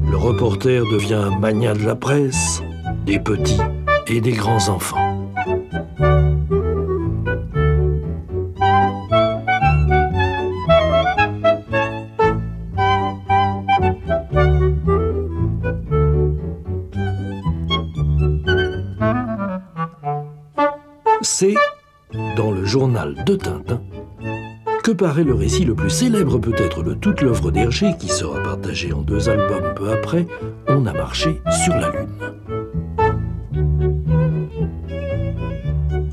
Le reporter devient un magnat de la presse, des petits et des grands enfants. C'est dans le journal de Tintin que paraît le récit le plus célèbre peut-être de toute l'œuvre d'Hergé, qui sera partagé en 2 albums peu après, On a marché sur la Lune.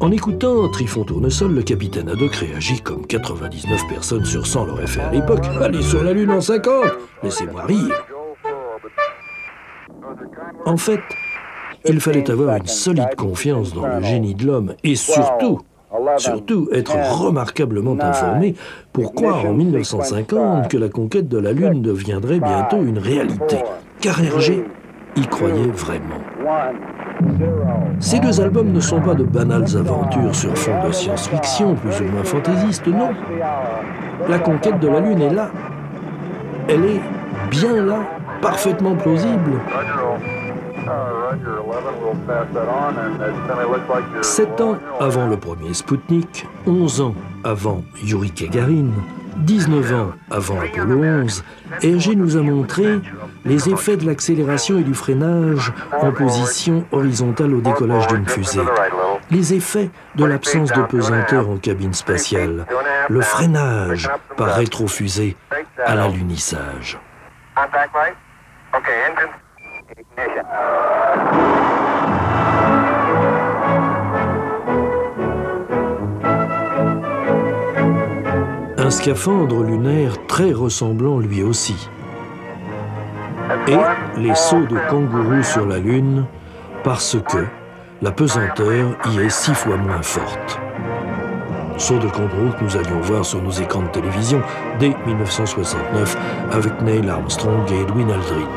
En écoutant Trifon Tournesol, le capitaine Haddock réagit comme 99 personnes sur 100 l'auraient fait à l'époque. Allez sur la Lune en 50, laissez-moi rire. En fait, il fallait avoir une solide confiance dans le génie de l'homme et surtout être remarquablement informé pour croire en 1950 que la conquête de la Lune deviendrait bientôt une réalité. Car Hergé y croyait vraiment. Ces 2 albums ne sont pas de banales aventures sur fond de science-fiction, plus ou moins fantaisiste, non. La conquête de la Lune est là. Elle est bien là, parfaitement plausible. 7 ans avant le premier Spoutnik, 11 ans avant Youri Gagarin, 19 ans avant Apollo 11, Hergé nous a montré les effets de l'accélération et du freinage en position horizontale au décollage d'une fusée, les effets de l'absence de pesanteur en cabine spatiale, le freinage par rétrofusée à l'alunissage. Un scaphandre lunaire très ressemblant lui aussi. Et les sauts de kangourou sur la Lune parce que la pesanteur y est 6 fois moins forte. Sauts de kangourou que nous allions voir sur nos écrans de télévision dès 1969 avec Neil Armstrong et Edwin Aldrin.